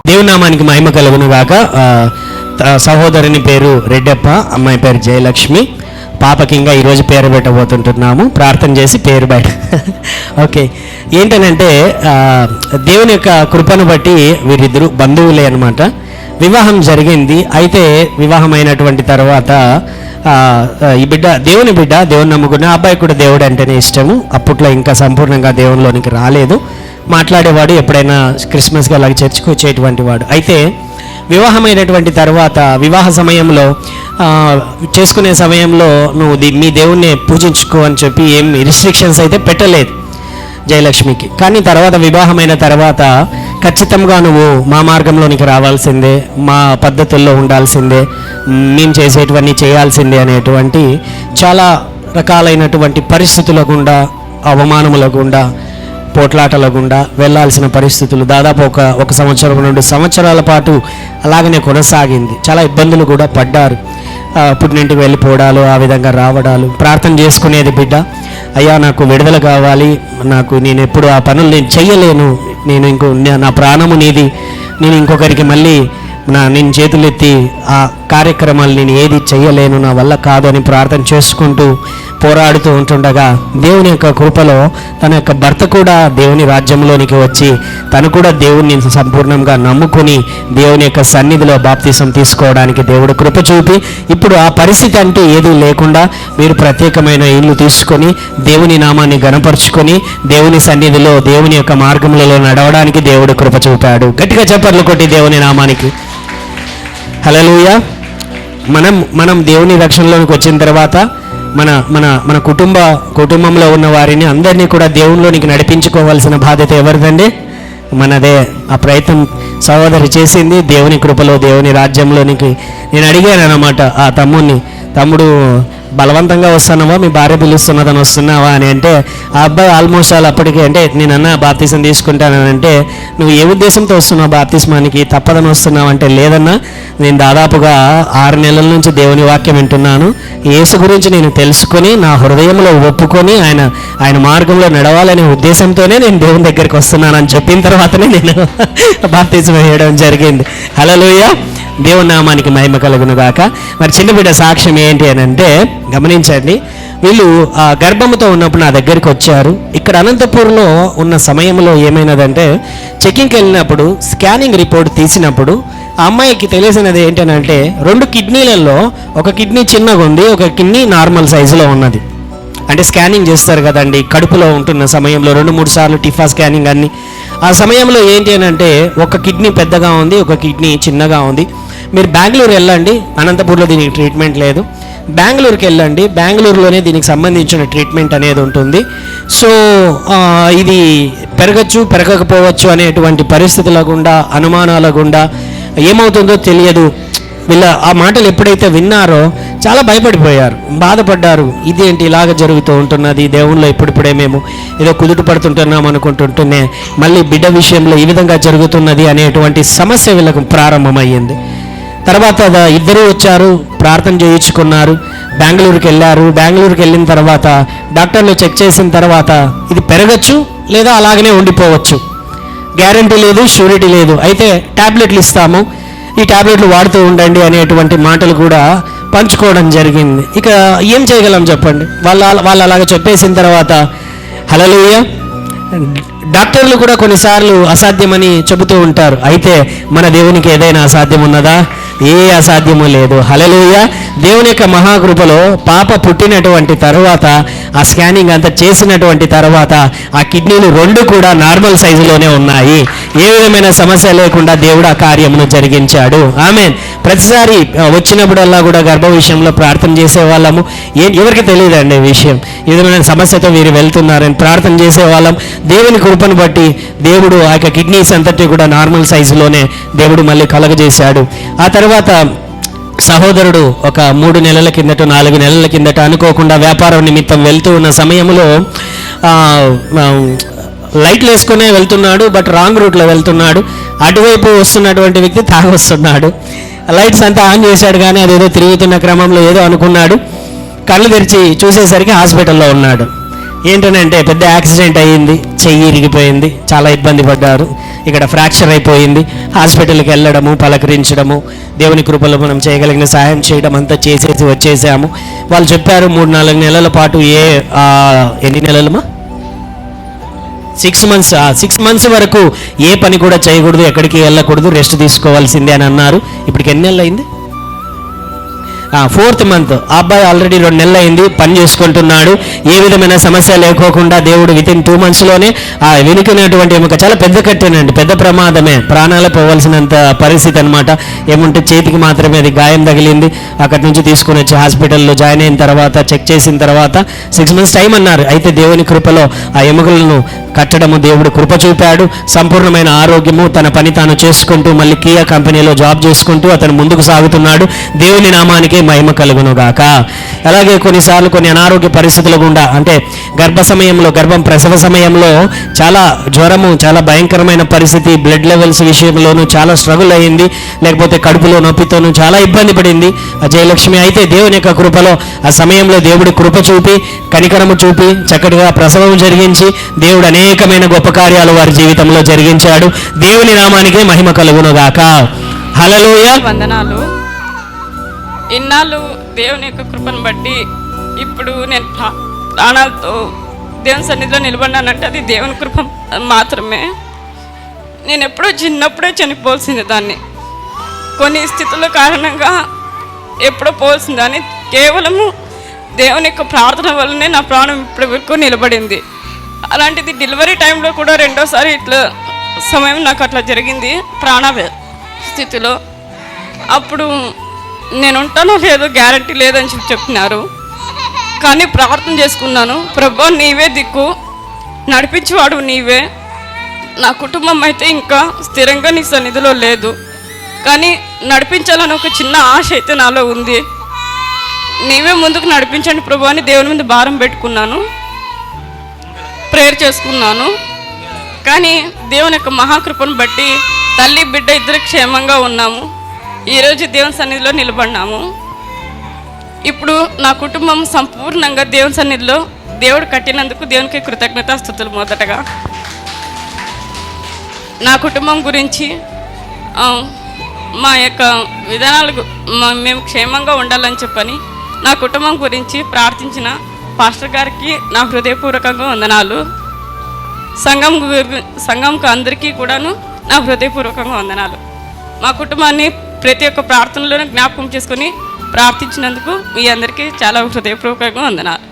దేవుని నామానికి మహిమ కలుగును గాక. సహోదరుని పేరు రెడ్డప్ప, అమ్మాయి పేరు జయలక్ష్మి. పాపకి ఇంకా ఈరోజు పేరు పెట్టబోతుంటున్నాము. ప్రార్థన చేసి పేరు బయట ఓకే. ఏంటనంటే దేవుని యొక్క కృపను బట్టి వీరిద్దరు బంధువులే అనమాట. వివాహం జరిగింది. అయితే వివాహం అయినటువంటి తర్వాత ఈ బిడ్డ దేవుని బిడ్డ, దేవుని నమ్ముకున్న అబ్బాయి కూడా దేవుడు అంటేనే ఇష్టము. అప్పట్లో ఇంకా సంపూర్ణంగా దేవునిలోనికి రాలేదు. మాట్లాడేవాడు, ఎప్పుడైనా క్రిస్మస్కి అలాగే చర్చికి వచ్చేటువంటి వాడు. అయితే వివాహమైనటువంటి తర్వాత వివాహ సమయంలో చేసుకునే సమయంలో నువ్వు మీ దేవుణ్ణి పూజించుకో అని చెప్పి ఏం రిస్ట్రిక్షన్స్ అయితే పెట్టలేదు జయలక్ష్మికి. కానీ తర్వాత వివాహమైన తర్వాత ఖచ్చితంగా నువ్వు మా మార్గంలోనికి రావాల్సిందే, మా పద్ధతుల్లో ఉండాల్సిందే, మేము చేసేటివన్నీ చేయాల్సిందే అనేటువంటి చాలా రకాలైనటువంటి పరిస్థితుల గుండా, అవమానముల గుండా, పోట్లాటల గుండా వెళ్ళాల్సిన పరిస్థితులు దాదాపు ఒక సంవత్సరం 2 సంవత్సరాల పాటు అలాగనే కొనసాగింది. చాలా ఇబ్బందులు కూడా పడ్డారు. పుట్టినింటికి వెళ్ళిపోవడాలు, ఆ విధంగా రావడాలు. ప్రార్థన చేసుకునేది బిడ్డ, అయ్యా నాకు విడుదల కావాలి, నేను ఎప్పుడు ఆ పనులు నేను చెయ్యలేను, నా ప్రాణము నీది, నేను ఇంకొకరికి మళ్ళీ నేను చేతులెత్తి ఆ కార్యక్రమాలు నేను ఏది చెయ్యలేను, నా వల్ల కాదు అని ప్రార్థన చేసుకుంటూ పోరాడుతూ ఉంటుండగా దేవుని యొక్క కృపలో తన యొక్క భర్త కూడా దేవుని రాజ్యంలోనికి వచ్చి తను కూడా దేవుని సంపూర్ణంగా నమ్ముకుని దేవుని యొక్క సన్నిధిలో బాప్తిసం తీసుకోవడానికి దేవుడు కృప చూపి ఇప్పుడు ఆ పరిస్థితి అంటే ఏదీ లేకుండా మీరు ప్రత్యేకమైన ఇల్లు తీసుకొని దేవుని నామాన్ని గణపరుచుకొని దేవుని సన్నిధిలో దేవుని యొక్క మార్గములలో నడవడానికి దేవుడు కృప చూపాడు. గట్టిగా చప్పట్లు కొట్టి దేవుని నామానికి హల్లెలూయా. మనం దేవుని రక్షణలోనికి వచ్చిన తర్వాత మన మన మన కుటుంబంలో ఉన్న వారిని అందరినీ కూడా దేవునిలోనికి నడిపించుకోవాల్సిన బాధ్యత ఎవరిదండి? మనదే. ఆ ప్రయత్నం సహోదరి చేసింది. దేవుని కృపలో దేవుని రాజ్యంలోనికి నేను అడిగాను అన్నమాట ఆ తమ్ముడు బలవంతంగా వస్తున్నావా, మీ భార్య పిలుస్తున్నదని వస్తున్నావా అని అంటే ఆ అబ్బాయి ఆల్మోస్ట్ అప్పటికే అంటే నేనన్నా బాప్తిసం తీసుకుంటానని అంటే నువ్వు ఏ ఉద్దేశంతో వస్తున్నావు బాప్తిస్మానికి, తప్పదని వస్తున్నావు అంటే లేదన్నా నేను దాదాపుగా 6 నెలల నుంచి దేవుని వాక్యం వింటున్నాను, యేసు గురించి నేను తెలుసుకొని నా హృదయంలో ఒప్పుకొని ఆయన మార్గంలో నడవాలనే ఉద్దేశంతోనే నేను దేవుని దగ్గరికి వస్తున్నానని చెప్పిన తర్వాతనే నేను బాప్తిసం వేయడం జరిగింది. హల్లెలూయా. దేవుని నామానికి మహిమ కలుగును గాక. మరి చిన్న బిడ్డ సాక్ష్యం ఏంటి అని అంటే గమనించండి. వీళ్ళు గర్భముతో ఉన్నప్పుడు నా దగ్గరికి వచ్చారు. ఇక్కడ అనంతపూర్లో ఉన్న సమయంలో ఏమైనదంటే చెకింగ్కి వెళ్ళినప్పుడు స్కానింగ్ రిపోర్ట్ తీసినప్పుడు ఆ అమ్మాయికి తెలిసినది ఏంటనంటే 2 కిడ్నీలలో ఒక కిడ్నీ చిన్నగా ఉంది, ఒక కిడ్నీ నార్మల్ సైజులో ఉన్నది. అంటే స్కానింగ్ చేస్తారు కదండి, కడుపులో ఉంటున్న సమయంలో 2-3 సార్లు టిఫా స్కానింగ్ అన్ని. ఆ సమయంలో ఏంటి అని అంటే ఒక కిడ్నీ పెద్దగా ఉంది, ఒక కిడ్నీ చిన్నగా ఉంది. మీరు బెంగళూరు వెళ్ళండి, అనంతపూర్లో దీనికి ట్రీట్మెంట్ లేదు. బెంగళూరుకి వెళ్ళండి, బెంగళూరులోనే దీనికి సంబంధించిన ట్రీట్మెంట్ అనేది ఉంటుంది. సో ఇది పెరగకపోవచ్చు అనేటువంటి పరిస్థితుల గుండా, అనుమానాల గుండా ఏమవుతుందో తెలియదు. వీళ్ళ ఆ మాటలు ఎప్పుడైతే విన్నారో చాలా భయపడిపోయారు, బాధపడ్డారు. ఇదేంటి ఇలాగ జరుగుతూ ఉంటున్నది, దేవుళ్ళు ఇప్పుడిప్పుడే మేము ఏదో కుదుట పడుతుంటున్నాం అనుకుంటుంటేనే మళ్ళీ బిడ్డ విషయంలో ఈ విధంగా జరుగుతున్నది అనేటువంటి సమస్య వీళ్ళకు ప్రారంభమయ్యింది. తర్వాత ఇద్దరూ వచ్చారు, ప్రార్థన చేయించుకున్నారు, బెంగళూరుకి వెళ్ళారు. బెంగళూరుకి వెళ్ళిన తర్వాత డాక్టర్లు చెక్ చేసిన తర్వాత ఇది పెరగచ్చు లేదా అలాగనే ఉండిపోవచ్చు, గ్యారంటీ లేదు, షూరిటీ లేదు. అయితే ట్యాబ్లెట్లు ఇస్తాము, ఈ ట్యాబ్లెట్లు వాడుతూ ఉండండి అనేటువంటి మాటలు కూడా పంచుకోవడం జరిగింది. ఇక ఏం చేయగలం చెప్పండి? వాళ్ళు అలాగ చెప్పేసిన తర్వాత హల్లెలూయా. డాక్టర్లు కూడా కొన్నిసార్లు అసాధ్యమని చెబుతూ ఉంటారు. అయితే మన దేవునికి ఏదైనా అసాధ్యం ఉన్నదా? ఏ అసాధ్యము లేదు. హల్లెలూయా. దేవుని యొక్క మహాకృపలో పాప పుట్టినటువంటి తర్వాత ఆ స్కానింగ్ అంతా చేసినటువంటి తర్వాత ఆ కిడ్నీలు 2 కూడా నార్మల్ సైజులోనే ఉన్నాయి. ఏ విధమైన సమస్య లేకుండా దేవుడు ఆ కార్యమును జరిగించాడు. ఆమేన్. ప్రతిసారి వచ్చినప్పుడల్లా కూడా గర్భ విషయంలో ప్రార్థన చేసేవాళ్ళము. ఎవరికి తెలియదండి విషయం, ఈ విధమైన సమస్యతో వీరు వెళ్తున్నారని ప్రార్థన చేసేవాళ్ళం. దేవుని కృపను బట్టి దేవుడు ఆ యొక్క కిడ్నీస్ అంతటి కూడా నార్మల్ సైజులోనే దేవుడు మళ్ళీ కలగజేశాడు. ఆ తర్వాత సహోదరుడు ఒక 3 నెలల కిందట 4 నెలల కిందట అనుకోకుండా వ్యాపారం నిమిత్తం వెళ్తూ ఉన్న సమయంలో లైట్లు వేసుకునే వెళ్తున్నాడు, బట్ రాంగ్ రూట్లో వెళ్తున్నాడు. అటువైపు వస్తున్నటువంటి వ్యక్తి తాగొస్తున్నాడు. లైట్స్ అంతా ఆన్ చేశాడు, కానీ అదేదో తిరుగుతున్న క్రమంలో ఏదో అనుకున్నాడు. కళ్ళు తెరిచి చూసేసరికి హాస్పిటల్లో ఉన్నాడు. ఏంటనంటే పెద్ద యాక్సిడెంట్ అయ్యింది, చెయ్యి ఇరిగిపోయింది, చాలా ఇబ్బంది పడ్డారు. ఇక్కడ ఫ్రాక్చర్ అయిపోయింది. హాస్పిటల్కి వెళ్ళడము, పలకరించడము, దేవుని కృపలో మనం చేయగలిగిన సహాయం చేయడం అంతా చేసేసి వచ్చేసాము. వాళ్ళు చెప్పారు 3-4 నెలల పాటు ఎన్ని నెలలమా 6 మంత్స్ వరకు ఏ పని కూడా చేయకూడదు, ఎక్కడికి వెళ్ళకూడదు, రెస్ట్ తీసుకోవాల్సిందే అని అన్నారు. ఇప్పటికి ఎన్ని నెలలు అయింది? 4th month. ఆ అబ్బాయి ఆల్రెడీ 2 నెలలు అయింది, పని చేసుకుంటున్నాడు. ఏ విధమైన సమస్య లేకోకుండా దేవుడు వితిన్ 2 మంత్స్లోనే ఆ వెనుకనటువంటి ఎముక చాలా పెద్ద కట్టేనండి, పెద్ద ప్రమాదమే, ప్రాణాలు పోవాల్సినంత పరిస్థితి అనమాట. ఏమంటే చేతికి మాత్రమే అది గాయం తగిలింది. అక్కడి నుంచి తీసుకుని వచ్చి హాస్పిటల్లో జాయిన్ అయిన తర్వాత చెక్ చేసిన తర్వాత 6 మంత్స్ టైం అన్నారు. అయితే దేవుని కృపలో ఆ ఎముకలను కట్టడము దేవుడు కృప చూపాడు. సంపూర్ణమైన ఆరోగ్యము, తన పని తాను చేసుకుంటూ మళ్ళీ కియా కంపెనీలో జాబ్ చేసుకుంటూ అతను ముందుకు సాగుతున్నాడు. దేవుని నామానికి మహిమ కలుగును గాక. అలాగే కొన్నిసార్లు కొన్ని అనారోగ్య పరిస్థితులు గుండా, అంటే గర్భం ప్రసవ సమయంలో చాలా జ్వరము, చాలా భయంకరమైన పరిస్థితి, బ్లడ్ లెవెల్స్ విషయంలోనూ చాలా స్ట్రగుల్ అయ్యింది. లేకపోతే కడుపులో నొప్పితోనూ చాలా ఇబ్బంది పడింది జయలక్ష్మి. అయితే దేవుని యొక్క కృపలో ఆ సమయంలో దేవుడి కృప చూపి, కనికరము చూపి చక్కటిగా ప్రసవం జరిగించి దేవుడు అనేకమైన గొప్ప కార్యాలు వారి జీవితంలో జరిగించాడు. దేవుని నామానికే మహిమ కలుగును గాక. హల్లెలూయా. వందనాలు. ఇన్నాళ్ళు దేవుని యొక్క కృపను బట్టి ఇప్పుడు నేను ప్రాణాలతో దేవుని సన్నిధిలో నిలబడినానంటే అది దేవుని కృప మాత్రమే. నేను ఎప్పుడో చిన్నప్పుడే చనిపోవాల్సింది దాన్ని, కొన్ని స్థితుల కారణంగా ఎప్పుడో పోవాల్సింది దాన్ని. కేవలము దేవుని యొక్క ప్రార్థన వల్లనే నా ప్రాణం ఇప్పటి వరకు నిలబడింది. అలాంటిది డెలివరీ టైంలో కూడా 2వ ఇట్లా సమయం నాకు అట్లా జరిగింది ప్రాణ స్థితిలో. అప్పుడు నేను ఉంటానో లేదో గ్యారంటీ లేదని చెప్పినారు. కానీ ప్రార్థన చేసుకున్నాను, ప్రభువా నీవే దిక్కు, నడిపించేవాడు నీవే. నా కుటుంబం అయితే ఇంకా స్థిరంగా నీ సన్నిధిలో లేదు, కానీ నడిపించాలని ఒక చిన్న ఆశ అయితే నాలో ఉంది. నీవే ముందుకు నడిపించండి ప్రభువా అని దేవుని మీద భారం పెట్టుకున్నాను, ప్రేయర్ చేసుకున్నాను. కానీ దేవుని యొక్క మహాకృపను బట్టి తల్లి బిడ్డ ఇద్దరు క్షేమంగా ఉన్నాము. ఈరోజు దేవుని సన్నిధిలో నిలబడినాము. ఇప్పుడు నా కుటుంబం సంపూర్ణంగా దేవుని సన్నిధిలో దేవుడు కట్టినందుకు దేవునికి కృతజ్ఞతాస్తుతులు. మొదటగా నా కుటుంబం గురించి, మా యొక్క విధానాలు మేము క్షేమంగా ఉండాలని చెప్పని నా కుటుంబం గురించి ప్రార్థించిన పాస్టర్ గారికి నా హృదయపూర్వకంగా వందనాలు. సంఘంకు అందరికీ కూడాను నా హృదయపూర్వకంగా వందనాలు. మా కుటుంబాన్ని ప్రతి ఒక్క ప్రార్థనలోనే జ్ఞాపకం చేసుకొని ప్రార్థించినందుకు మీ అందరికీ చాలా హృదయపూర్వకంగా వందనాలు.